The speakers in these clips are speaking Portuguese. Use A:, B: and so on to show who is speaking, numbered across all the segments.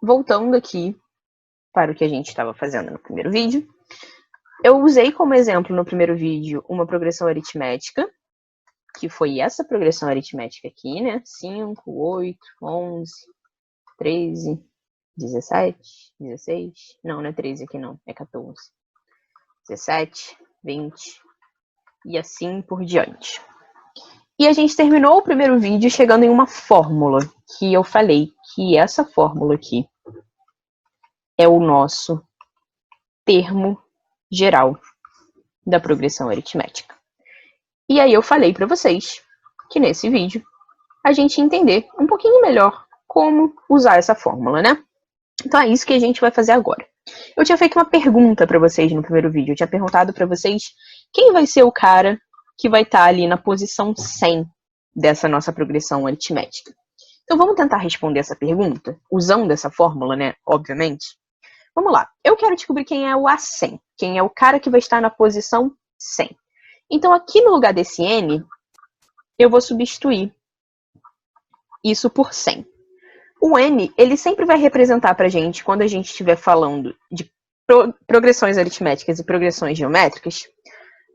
A: voltando aqui para o que a gente estava fazendo no primeiro vídeo, eu usei como exemplo no primeiro vídeo uma progressão aritmética, que foi essa progressão aritmética aqui, né? 5, 8, 11, 13, 17, 16... Não é 13 aqui não, é 14. 17, 20 e assim por diante. E a gente terminou o primeiro vídeo chegando em uma fórmula, que eu falei que essa fórmula aqui é o nosso termo geral da progressão aritmética. E aí eu falei para vocês que nesse vídeo a gente ia entender um pouquinho melhor como usar essa fórmula, né? Então é isso que a gente vai fazer agora. Eu tinha feito uma pergunta para vocês no primeiro vídeo. Eu tinha perguntado para vocês quem vai ser o cara que vai estar ali na posição 100 dessa nossa progressão aritmética. Então vamos tentar responder essa pergunta usando essa fórmula, né? Obviamente. Vamos lá. Eu quero descobrir quem é o A100. Quem é o cara que vai estar na posição 100. Então aqui no lugar desse N, eu vou substituir isso por 100. O N, ele sempre vai representar pra gente, quando a gente estiver falando de progressões aritméticas e progressões geométricas,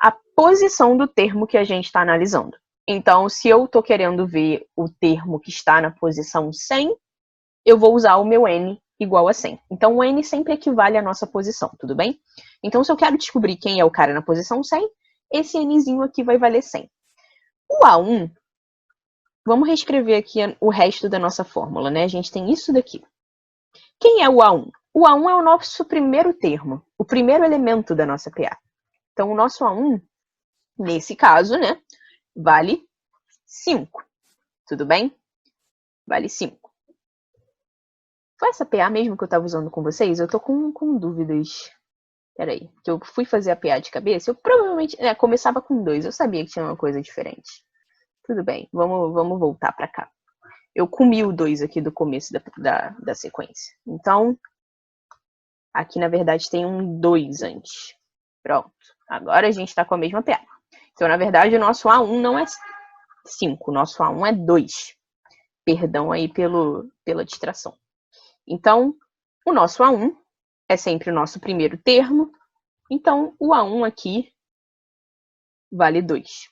A: a posição do termo que a gente está analisando. Então, se eu estou querendo ver o termo que está na posição 100, eu vou usar o meu N igual a 100. Então, o N sempre equivale à nossa posição, tudo bem? Então, se eu quero descobrir quem é o cara na posição 100, esse Nzinho aqui vai valer 100. O A1, vamos reescrever aqui o resto da nossa fórmula, né? A gente tem isso daqui. Quem é o A1? O A1 é o nosso primeiro termo, o primeiro elemento da nossa PA. Então, o nosso A1, nesse caso, né, vale 5. Tudo bem? Vale 5. Foi essa PA mesmo que eu estava usando com vocês? Eu tô com dúvidas. Peraí, que eu fui fazer a PA de cabeça, eu provavelmente começava com 2, eu sabia que tinha uma coisa diferente. Tudo bem, vamos voltar para cá. Eu comi o 2 aqui do começo da sequência. Então, aqui na verdade tem um 2 antes. Pronto, agora a gente está com a mesma PA. Então, na verdade, o nosso A1 não é 5, o nosso A1 é 2. Perdão aí pela distração. Então, o nosso A1 é sempre o nosso primeiro termo. Então, o A1 aqui vale 2.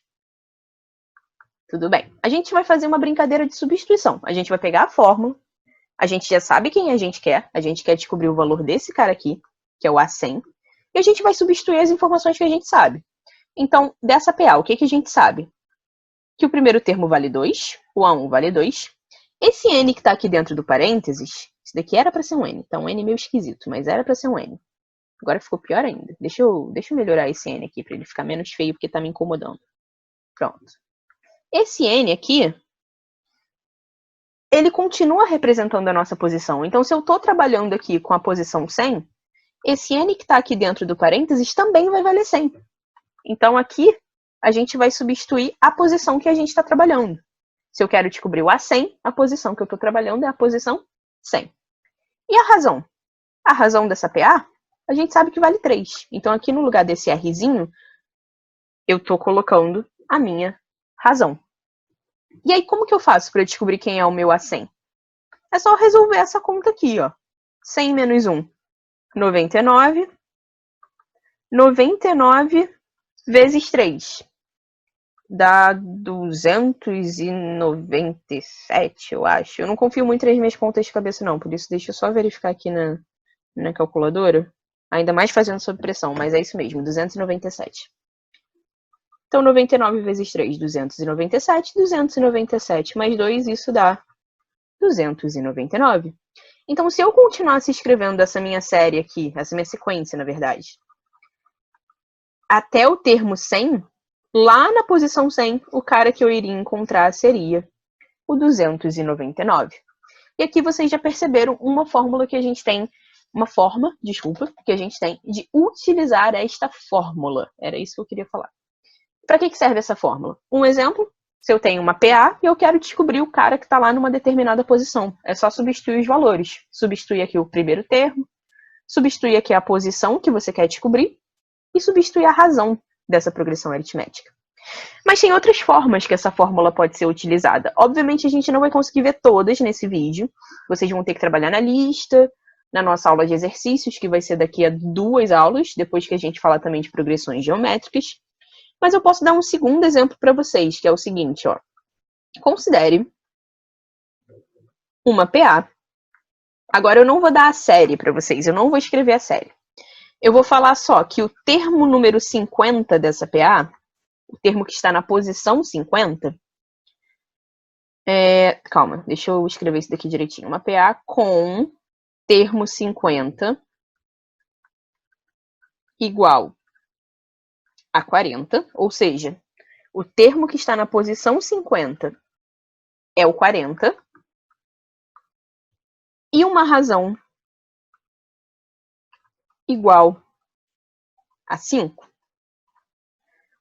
A: Tudo bem. A gente vai fazer uma brincadeira de substituição. A gente vai pegar a fórmula. A gente já sabe quem a gente quer. A gente quer descobrir o valor desse cara aqui, que é o A100. E a gente vai substituir as informações que a gente sabe. Então, dessa PA, o que a gente sabe? Que o primeiro termo vale 2. O A1 vale 2. Esse N que está aqui dentro do parênteses, isso daqui era para ser um N. Então, um N meio esquisito, mas era para ser um N. Agora ficou pior ainda. Deixa eu melhorar esse N aqui para ele ficar menos feio, porque está me incomodando. Pronto. Esse N aqui, ele continua representando a nossa posição. Então, se eu estou trabalhando aqui com a posição 100, esse N que está aqui dentro do parênteses também vai valer 100. Então, aqui, a gente vai substituir a posição que a gente está trabalhando. Se eu quero descobrir o A100, a posição que eu estou trabalhando é a posição 100. E a razão? A razão dessa PA, a gente sabe que vale 3. Então, aqui no lugar desse Rzinho, eu estou colocando a minha razão. E aí, como que eu faço para descobrir quem é o meu A100? É só resolver essa conta aqui, ó. 100 menos 1, 99. 99 vezes 3. Dá 297, eu acho. Eu não confio muito nas minhas contas de cabeça, não. Por isso, deixa eu só verificar aqui na calculadora. Ainda mais fazendo sob pressão, mas é isso mesmo, 297. Então, 99 vezes 3, 297. 297 mais 2, isso dá 299. Então, se eu continuasse escrevendo essa minha série aqui, essa minha sequência, na verdade, até o termo 100, lá na posição 100, o cara que eu iria encontrar seria o 299. E aqui vocês já perceberam uma fórmula que a gente tem, uma forma, desculpa, que a gente tem de utilizar esta fórmula. Era isso que eu queria falar. Para que serve essa fórmula? Um exemplo, se eu tenho uma PA e eu quero descobrir o cara que está lá numa determinada posição. É só substituir os valores. Substituir aqui o primeiro termo, substituir aqui a posição que você quer descobrir e substituir a razão dessa progressão aritmética. Mas tem outras formas que essa fórmula pode ser utilizada. Obviamente, a gente não vai conseguir ver todas nesse vídeo. Vocês vão ter que trabalhar na lista, na nossa aula de exercícios, que vai ser daqui a 2 aulas, depois que a gente falar também de progressões geométricas. Mas eu posso dar um segundo exemplo para vocês, que é o seguinte, ó. Considere uma PA. Agora eu não vou dar a série para vocês, eu não vou escrever a série. Eu vou falar só que o termo número 50 dessa PA, o termo que está na posição 50, calma, deixa eu escrever isso daqui direitinho. Uma PA com termo 50 igual a 40, ou seja, o termo que está na posição 50 é o 40, e uma razão igual a 5.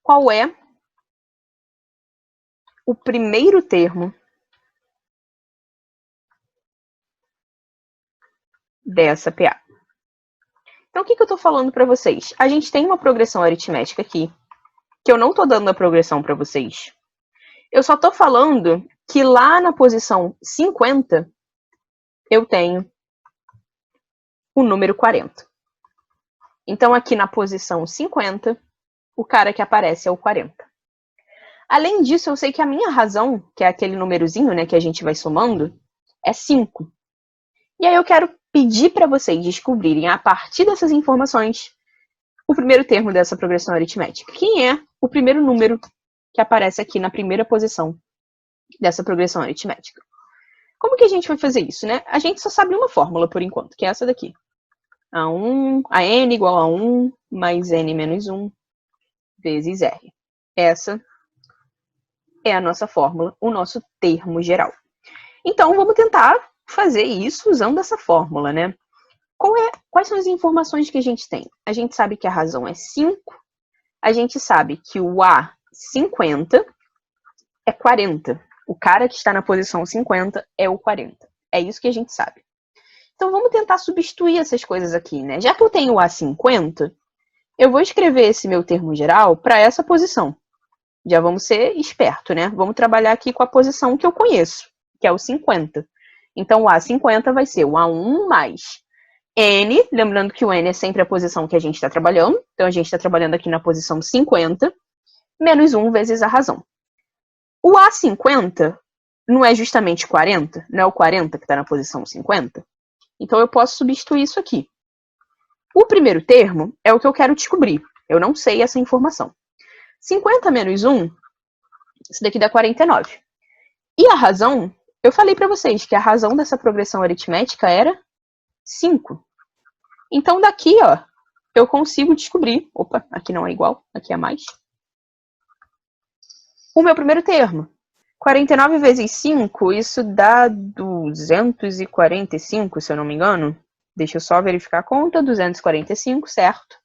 A: Qual é o primeiro termo dessa PA? Então, o que eu estou falando para vocês? A gente tem uma progressão aritmética aqui, que eu não estou dando a progressão para vocês. Eu só estou falando que lá na posição 50, eu tenho o número 40. Então, aqui na posição 50, o cara que aparece é o 40. Além disso, eu sei que a minha razão, que é aquele númerozinho, né, que a gente vai somando, é 5. E aí eu quero pedir para vocês descobrirem, a partir dessas informações, o primeiro termo dessa progressão aritmética. Quem é o primeiro número que aparece aqui na primeira posição dessa progressão aritmética? Como que a gente vai fazer isso, né? A gente só sabe uma fórmula por enquanto, que é essa daqui. A n igual a 1 mais n menos 1 vezes r. Essa é a nossa fórmula, o nosso termo geral. Então, vamos tentar fazer isso usando essa fórmula, né? Quais são as informações que a gente tem? A gente sabe que a razão é 5, a gente sabe que o A50 é 40. O cara que está na posição 50 é o 40. É isso que a gente sabe. Então, vamos tentar substituir essas coisas aqui, né? Já que eu tenho o A50, eu vou escrever esse meu termo geral para essa posição. Já vamos ser esperto, né? Vamos trabalhar aqui com a posição que eu conheço, que é o 50. Então, o A50 vai ser o A1 mais n, lembrando que o n é sempre a posição que a gente está trabalhando. Então, a gente está trabalhando aqui na posição 50, menos 1 vezes a razão. O A50 não é justamente 40? Não é o 40 que está na posição 50? Então, eu posso substituir isso aqui. O primeiro termo é o que eu quero descobrir. Eu não sei essa informação. 50 menos 1, isso daqui dá 49. E a razão, eu falei para vocês que a razão dessa progressão aritmética era 5. Então, daqui, ó, eu consigo descobrir... Opa, aqui não é igual, aqui é mais. O meu primeiro termo. 49 vezes 5, isso dá 245, se eu não me engano. Deixa eu só verificar a conta. 245, certo.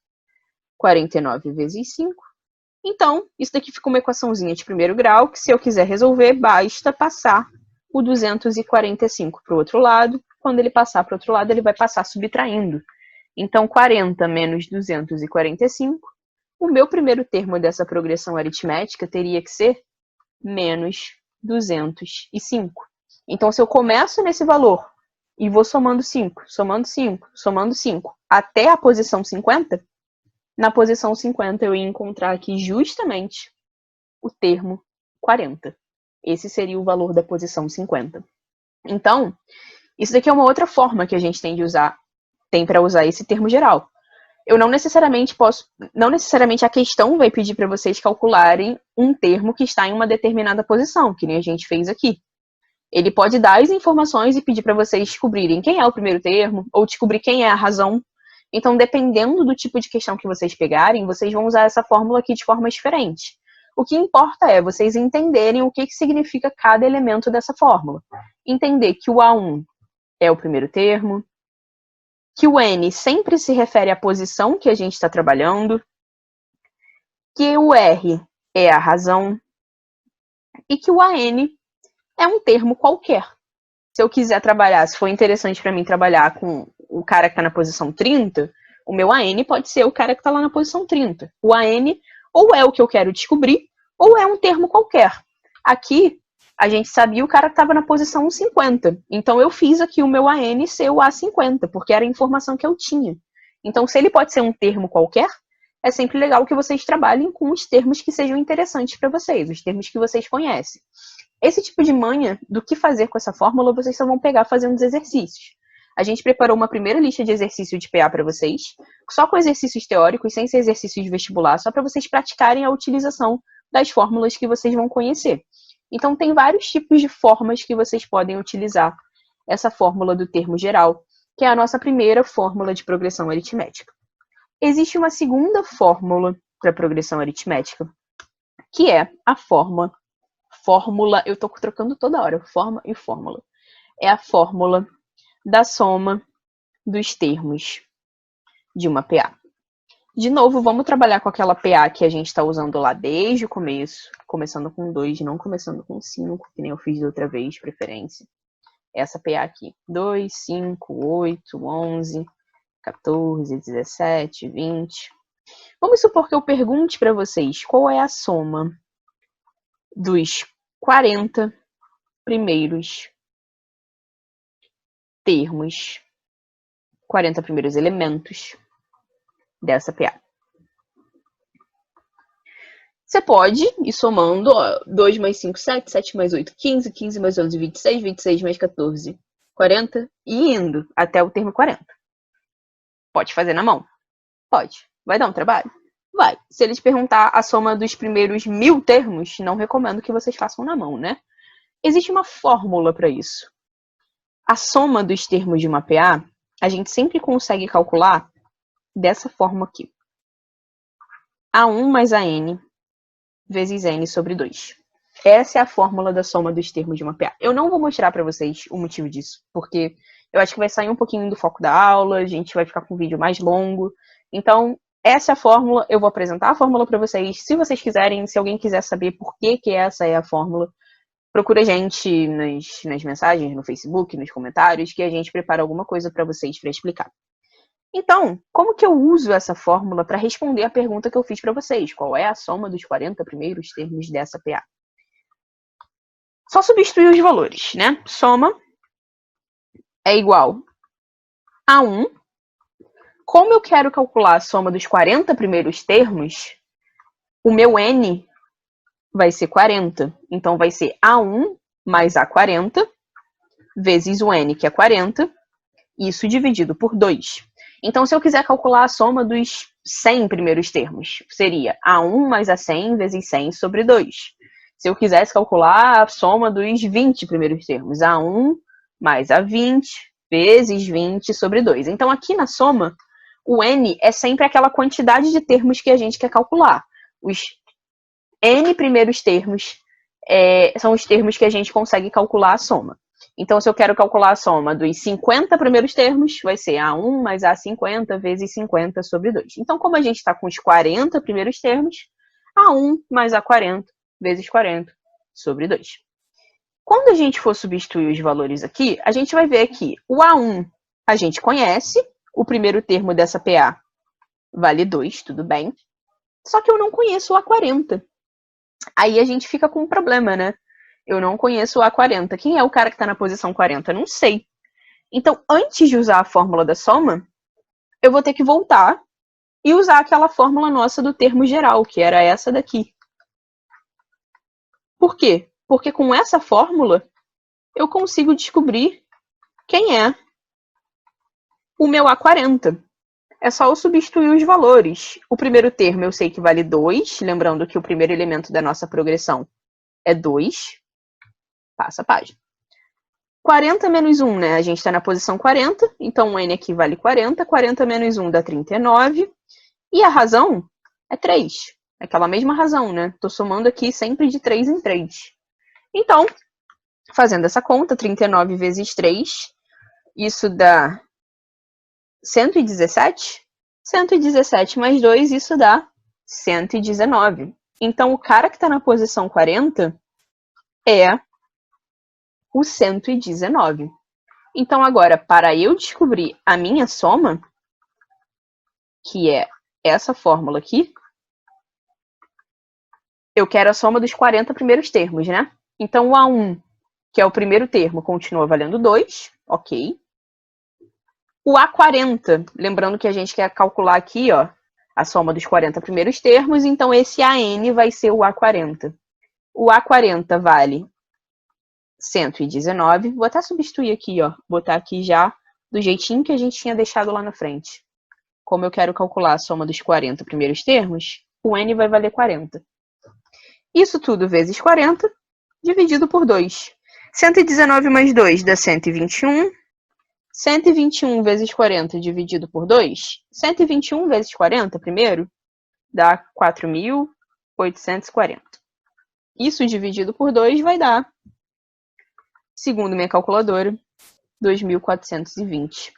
A: 49 vezes 5. Então, isso daqui fica uma equaçãozinha de primeiro grau, que se eu quiser resolver, basta passar o 245 para o outro lado. Quando ele passar para o outro lado, ele vai passar subtraindo. Então, 40 menos 245, o meu primeiro termo dessa progressão aritmética teria que ser menos 205. Então, se eu começo nesse valor e vou somando 5, somando 5, somando 5, até a posição 50, na posição 50 eu ia encontrar aqui justamente o termo 40. Esse seria o valor da posição 50. Então, isso daqui é uma outra forma que a gente tem para usar esse termo geral. Eu não necessariamente a questão vai pedir para vocês calcularem um termo que está em uma determinada posição, que nem a gente fez aqui. Ele pode dar as informações e pedir para vocês descobrirem quem é o primeiro termo, ou descobrir quem é a razão. Então, dependendo do tipo de questão que vocês pegarem, vocês vão usar essa fórmula aqui de forma diferente. O que importa é vocês entenderem o que significa cada elemento dessa fórmula. Entender que o A1 é o primeiro termo, que o N sempre se refere à posição que a gente está trabalhando, que o R é a razão e que o AN é um termo qualquer. Se eu quiser trabalhar, se for interessante para mim trabalhar com o cara que está na posição 30, o meu AN pode ser o cara que está lá na posição 30. O AN ou é o que eu quero descobrir, ou é um termo qualquer. Aqui, a gente sabia o cara estava na posição 50. Então, eu fiz aqui o meu AN ser o A50, porque era a informação que eu tinha. Então, se ele pode ser um termo qualquer, é sempre legal que vocês trabalhem com os termos que sejam interessantes para vocês, os termos que vocês conhecem. Esse tipo de manha do que fazer com essa fórmula, vocês só vão pegar fazendo os exercícios. A gente preparou uma primeira lista de exercício de PA para vocês, só com exercícios teóricos, sem ser exercícios de vestibular, só para vocês praticarem a utilização das fórmulas que vocês vão conhecer. Então, tem vários tipos de formas que vocês podem utilizar essa fórmula do termo geral, que é a nossa primeira fórmula de progressão aritmética. Existe uma segunda fórmula para progressão aritmética, que é a fórmula, eu estou trocando toda hora, forma e fórmula. É a fórmula da soma dos termos de uma PA. De novo, vamos trabalhar com aquela PA que a gente está usando lá desde o começo, começando com 2, não começando com 5, que nem eu fiz da outra vez, preferência. Essa PA aqui, 2, 5, 8, 11, 14, 17, 20. Vamos supor que eu pergunte para vocês qual é a soma dos 40 primeiros termos, 40 primeiros elementos dessa PA. Você pode ir somando, ó, 2 mais 5, 7, 7 mais 8, 15, 15 mais 11, 26, 26 mais 14, 40, e indo até o termo 40. Pode fazer na mão? Pode. Vai dar um trabalho? Vai. Se eles perguntar a soma dos primeiros 1000 termos, não recomendo que vocês façam na mão, né? Existe uma fórmula para isso. A soma dos termos de uma PA, a gente sempre consegue calcular dessa forma aqui. A1 mais AN vezes N sobre 2. Essa é a fórmula da soma dos termos de uma PA. Eu não vou mostrar para vocês o motivo disso, porque eu acho que vai sair um pouquinho do foco da aula, a gente vai ficar com um vídeo mais longo. Então, essa é a fórmula, eu vou apresentar a fórmula para vocês. Se vocês quiserem, se alguém quiser saber por que essa é a fórmula, procura a gente nas mensagens, no Facebook, nos comentários, que a gente prepara alguma coisa para vocês para explicar. Então, como que eu uso essa fórmula para responder a pergunta que eu fiz para vocês? Qual é a soma dos 40 primeiros termos dessa PA? Só substituir os valores, né? Soma é igual a 1. Como eu quero calcular a soma dos 40 primeiros termos, o meu N vai ser 40. Então, vai ser A1 mais A40 vezes o N, que é 40, isso dividido por 2. Então, se eu quiser calcular a soma dos 100 primeiros termos, seria A1 mais A100 vezes 100 sobre 2. Se eu quisesse calcular a soma dos 20 primeiros termos, A1 mais A20 vezes 20 sobre 2. Então, aqui na soma, o N é sempre aquela quantidade de termos que a gente quer calcular. Os N primeiros termos são os termos que a gente consegue calcular a soma. Então, se eu quero calcular a soma dos 50 primeiros termos, vai ser A1 mais A50 vezes 50 sobre 2. Então, como a gente está com os 40 primeiros termos, A1 mais A40 vezes 40 sobre 2. Quando a gente for substituir os valores aqui, a gente vai ver que o A1 a gente conhece, o primeiro termo dessa PA vale 2, tudo bem. Só que eu não conheço o A40. Aí a gente fica com um problema, né? Eu não conheço o A40. Quem é o cara que está na posição 40? Não sei. Então, antes de usar a fórmula da soma, eu vou ter que voltar e usar aquela fórmula nossa do termo geral, que era essa daqui. Por quê? Porque com essa fórmula, eu consigo descobrir quem é o meu A40. É só eu substituir os valores. O primeiro termo eu sei que vale 2, lembrando que o primeiro elemento da nossa progressão é 2. Passa a página. 40 menos 1, né? A gente está na posição 40, então o N aqui vale 40. 40 menos 1 dá 39. E a razão é 3. É aquela mesma razão, né? Estou somando aqui sempre de 3 em 3. Então, fazendo essa conta, 39 vezes 3, isso dá 117. 117 mais 2, isso dá 119. Então, o cara que está na posição 40 é o 119. Então, agora, para eu descobrir a minha soma, que é essa fórmula aqui, eu quero a soma dos 40 primeiros termos, né? Então, o A1, que é o primeiro termo, continua valendo 2, ok. O A40, lembrando que a gente quer calcular aqui, ó, a soma dos 40 primeiros termos, então esse AN vai ser o A40. O A40 vale 119. Vou até substituir aqui, ó, botar aqui já do jeitinho que a gente tinha deixado lá na frente. Como eu quero calcular a soma dos 40 primeiros termos, o N vai valer 40. Isso tudo vezes 40, dividido por 2. 119 mais 2 dá 121. 121 vezes 40 dividido por 2. 121 vezes 40, primeiro, dá 4.840. Isso dividido por 2 vai dar, segundo minha calculadora, 2.420.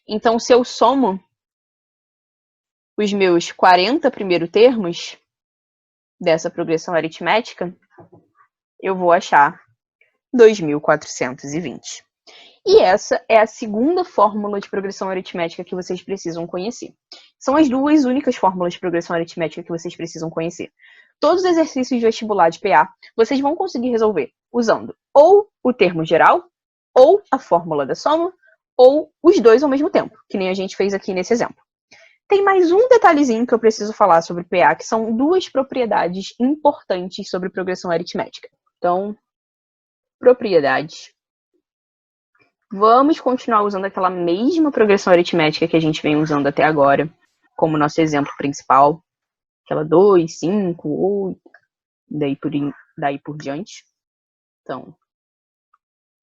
A: Então, se eu somo os meus 40 primeiros termos dessa progressão aritmética, eu vou achar 2.420. E essa é a segunda fórmula de progressão aritmética que vocês precisam conhecer. São as duas únicas fórmulas de progressão aritmética que vocês precisam conhecer. Todos os exercícios de vestibular de PA, vocês vão conseguir resolver usando ou o termo geral, ou a fórmula da soma, ou os dois ao mesmo tempo, que nem a gente fez aqui nesse exemplo. Tem mais um detalhezinho que eu preciso falar sobre PA, que são duas propriedades importantes sobre progressão aritmética. Então, propriedades. Vamos continuar usando aquela mesma progressão aritmética que a gente vem usando até agora, como nosso exemplo principal. Aquela 2, 5, 8, daí por diante. Então,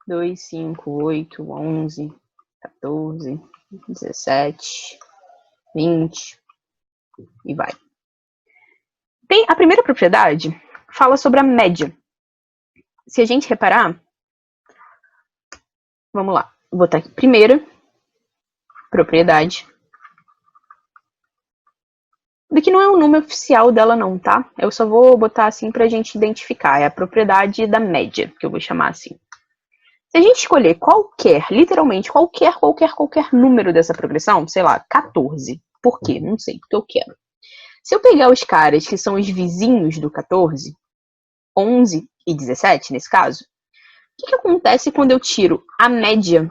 A: 2, 5, 8, 11, 14, 17, 20 e vai. Tem a primeira propriedade, fala sobre a média. Se a gente reparar, vamos lá, vou botar aqui primeira propriedade. Daqui não é o nome oficial dela não, tá? Eu só vou botar assim pra gente identificar. É a propriedade da média, que eu vou chamar assim. Se a gente escolher qualquer, literalmente qualquer número dessa progressão, sei lá, 14. Por quê? Não sei, porque eu quero. Se eu pegar os caras que são os vizinhos do 14, 11 e 17 nesse caso, o que acontece quando eu tiro a média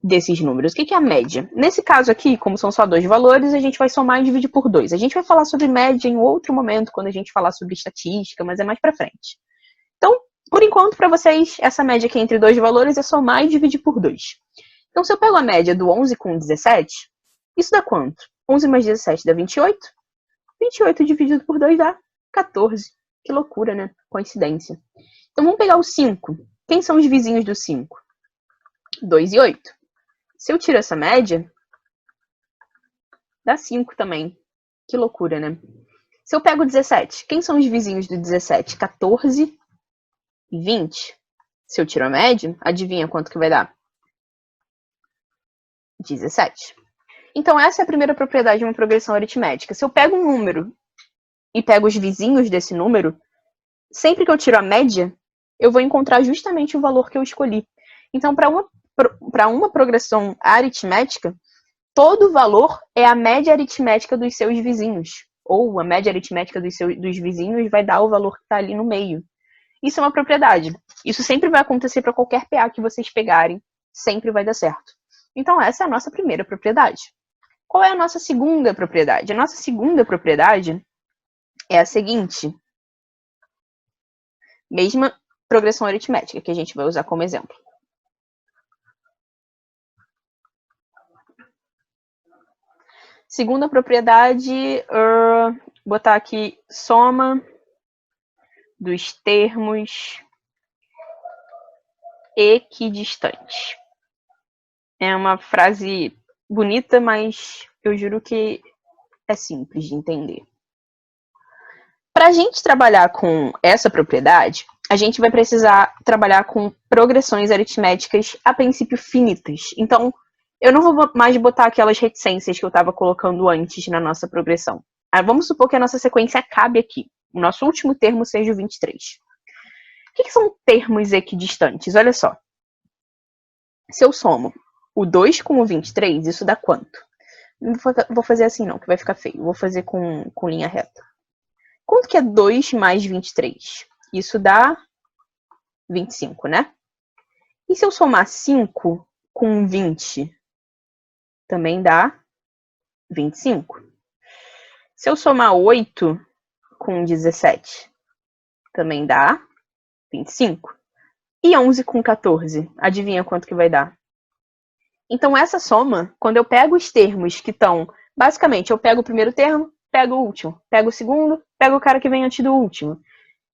A: desses números? O que é a média? Nesse caso aqui, como são só dois valores, a gente vai somar e dividir por 2. A gente vai falar sobre média em outro momento, quando a gente falar sobre estatística, mas é mais pra frente. Então, por enquanto, para vocês, essa média aqui entre dois valores é somar e dividir por 2. Então, se eu pego a média do 11 com 17, isso dá quanto? 11 mais 17 dá 28. 28 dividido por 2 dá 14. Que loucura, né? Coincidência. Então, vamos pegar o 5. Quem são os vizinhos do 5? 2 e 8. Se eu tiro essa média, dá 5 também. Que loucura, né? Se eu pego o 17, quem são os vizinhos do 17? 14 e 20. Se eu tiro a média, adivinha quanto que vai dar? 17. Então, essa é a primeira propriedade de uma progressão aritmética. Se eu pego um número e pego os vizinhos desse número, sempre que eu tiro a média, eu vou encontrar justamente o valor que eu escolhi. Então, para uma progressão aritmética, todo valor é a média aritmética dos seus vizinhos. Ou a média aritmética dos vizinhos vai dar o valor que está ali no meio. Isso é uma propriedade. Isso sempre vai acontecer para qualquer PA que vocês pegarem. Sempre vai dar certo. Então, essa é a nossa primeira propriedade. Qual é a nossa segunda propriedade? A nossa segunda propriedade é a seguinte. Mesma progressão aritmética que a gente vai usar como exemplo. Segunda propriedade, botar aqui soma dos termos equidistantes. É uma frase bonita, mas eu juro que é simples de entender. Para a gente trabalhar com essa propriedade, a gente vai precisar trabalhar com progressões aritméticas a princípio finitas. Então, eu não vou mais botar aquelas reticências que eu estava colocando antes na nossa progressão. Vamos supor que a nossa sequência acabe aqui. O nosso último termo seja o 23. O que são termos equidistantes? Olha só. Se eu somo o 2 com o 23, isso dá quanto? Não vou fazer assim não, que vai ficar feio. Vou fazer com linha reta. Quanto que é 2 mais 23? Isso dá 25, né? E se eu somar 5 com 20? Também dá 25. Se eu somar 8 com 17? Também dá 25. E 11 com 14? Adivinha quanto que vai dar? Então, essa soma, quando eu pego os termos que estão... Basicamente, eu pego o primeiro termo, pego o último. Pego o segundo, pego o cara que vem antes do último.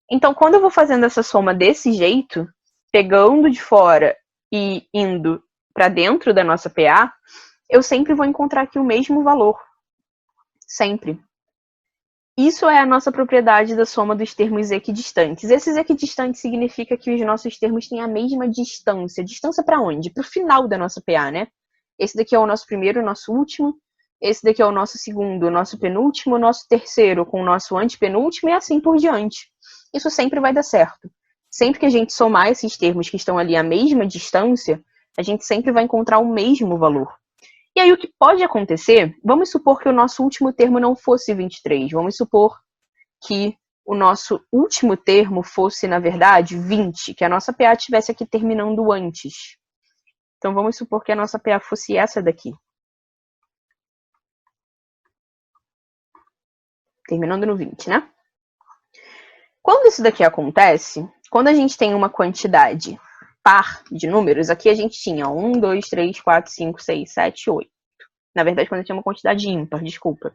A: Então, quando eu vou fazendo essa soma desse jeito, pegando de fora e indo para dentro da nossa PA, eu sempre vou encontrar aqui o mesmo valor. Sempre. Isso é a nossa propriedade da soma dos termos equidistantes. Esses equidistantes significa que os nossos termos têm a mesma distância. Distância para onde? Para o final da nossa PA, né? Esse daqui é o nosso primeiro, o nosso último. Esse daqui é o nosso segundo, o nosso penúltimo, o nosso terceiro com o nosso antepenúltimo e assim por diante. Isso sempre vai dar certo. Sempre que a gente somar esses termos que estão ali à mesma distância, a gente sempre vai encontrar o mesmo valor. E aí o que pode acontecer, vamos supor que o nosso último termo não fosse 23, vamos supor que o nosso último termo fosse, na verdade, 20, que a nossa PA estivesse aqui terminando antes. Então vamos supor que a nossa PA fosse essa daqui. Terminando no 20, né? Quando isso daqui acontece, quando a gente tem uma quantidade par de números, aqui a gente tinha 1, 2, 3, 4, 5, 6, 7, 8. Na verdade, quando a gente tinha uma quantidade ímpar, desculpa.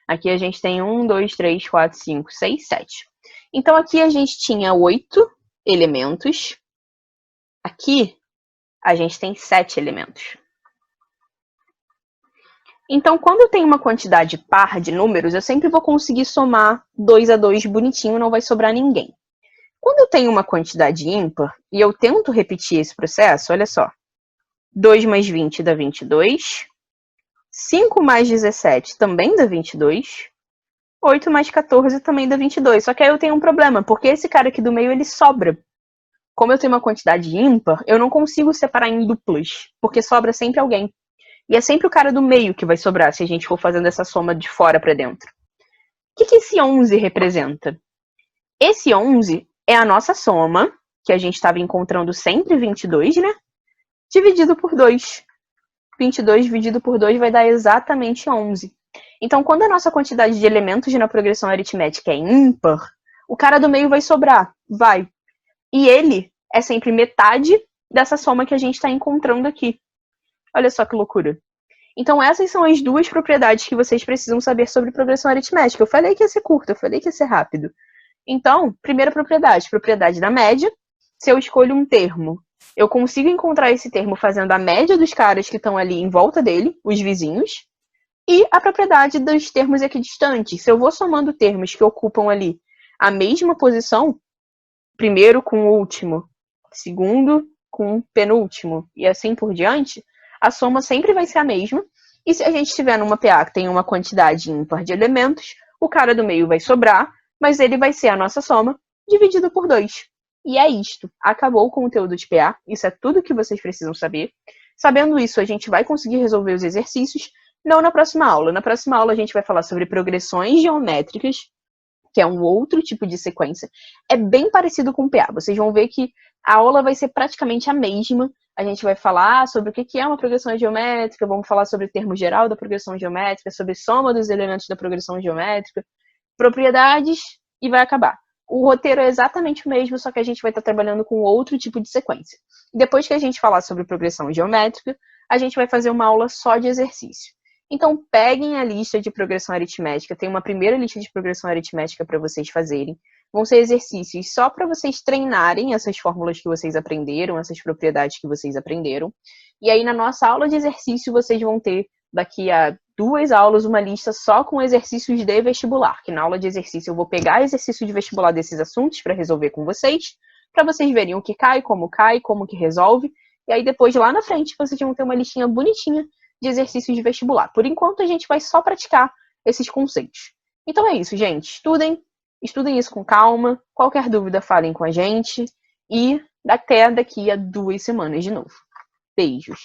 A: Aqui a gente tem 1, 2, 3, 4, 5, 6, 7. Então, aqui a gente tinha 8 elementos. Aqui, a gente tem 7 elementos. Então, quando eu tenho uma quantidade par de números, eu sempre vou conseguir somar 2 a 2 bonitinho, não vai sobrar ninguém. Quando eu tenho uma quantidade ímpar, e eu tento repetir esse processo, olha só. 2 mais 20 dá 22. 5 mais 17 também dá 22. 8 mais 14 também dá 22. Só que aí eu tenho um problema, porque esse cara aqui do meio, ele sobra. Como eu tenho uma quantidade ímpar, eu não consigo separar em duplas, porque sobra sempre alguém. E é sempre o cara do meio que vai sobrar, se a gente for fazendo essa soma de fora para dentro. O que esse 11 representa? Esse 11 é a nossa soma, que a gente estava encontrando sempre 22, né? Dividido por 2. 22 dividido por 2 vai dar exatamente 11. Então, quando a nossa quantidade de elementos na progressão aritmética é ímpar, o cara do meio vai sobrar. Vai. E ele é sempre metade dessa soma que a gente está encontrando aqui. Olha só que loucura. Então, essas são as duas propriedades que vocês precisam saber sobre progressão aritmética. Eu falei que ia ser curto, eu falei que ia ser rápido. Então, primeira propriedade, propriedade da média. Se eu escolho um termo, eu consigo encontrar esse termo fazendo a média dos caras que estão ali em volta dele, os vizinhos. E a propriedade dos termos equidistantes. Se eu vou somando termos que ocupam ali a mesma posição, primeiro com o último, segundo com o penúltimo, e assim por diante, a soma sempre vai ser a mesma. E se a gente estiver numa PA que tem uma quantidade ímpar de elementos, o cara do meio vai sobrar, mas ele vai ser a nossa soma dividido por 2. E é isto. Acabou o conteúdo de PA. Isso é tudo que vocês precisam saber. Sabendo isso, a gente vai conseguir resolver os exercícios. Não na próxima aula. Na próxima aula a gente vai falar sobre progressões geométricas, que é um outro tipo de sequência. É bem parecido com o PA. Vocês vão ver que a aula vai ser praticamente a mesma. A gente vai falar sobre o que é uma progressão geométrica, vamos falar sobre o termo geral da progressão geométrica, sobre soma dos elementos da progressão geométrica, propriedades, e vai acabar. O roteiro é exatamente o mesmo, só que a gente vai estar trabalhando com outro tipo de sequência. Depois que a gente falar sobre progressão geométrica, a gente vai fazer uma aula só de exercício. Então, peguem a lista de progressão aritmética. Tem uma primeira lista de progressão aritmética para vocês fazerem. Vão ser exercícios só para vocês treinarem essas fórmulas que vocês aprenderam, essas propriedades que vocês aprenderam. E aí, na nossa aula de exercício, vocês vão ter, daqui a 2 aulas, uma lista só com exercícios de vestibular. Que na aula de exercício eu vou pegar exercício de vestibular desses assuntos para resolver com vocês, para vocês verem o que cai, como que resolve. E aí, depois, lá na frente, vocês vão ter uma listinha bonitinha de exercícios de vestibular. Por enquanto, a gente vai só praticar esses conceitos. Então é isso, gente. Estudem isso com calma. Qualquer dúvida, falem com a gente. E até daqui a 2 semanas de novo. Beijos.